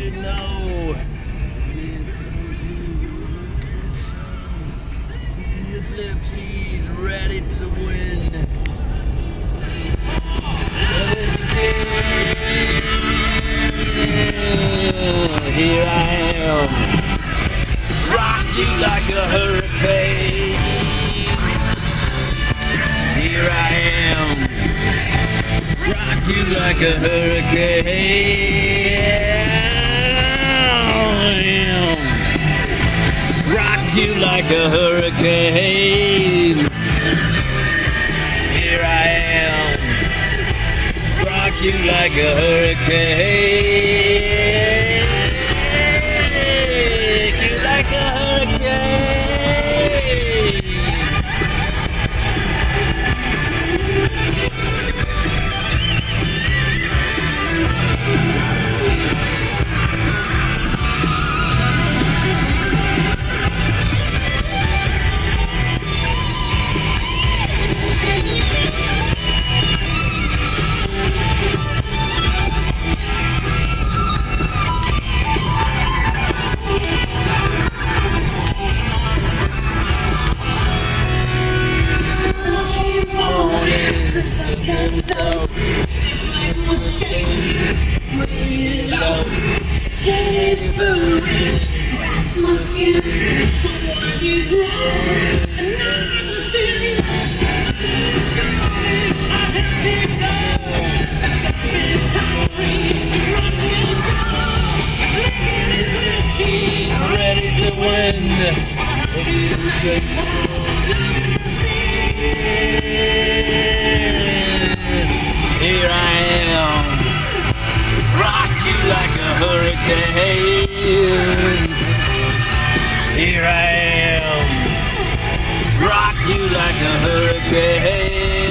you know. His lips, he's ready to win. Here I am, rock you like a hurricane. Here I am, rock you like a hurricane. Rock you like a hurricane. Here I am, rock you like a hurricane. Rock you like a hurricane. The sun comes out, it's like a shame. Breathe it out, get through it. Scratch my skin, so what is wrong? And I'm the same. I have to go. It's hungry, it runs his jaw. Licking his lips, he's ready to win. Here I am, rock you like a hurricane. Here I am, rock you like a hurricane.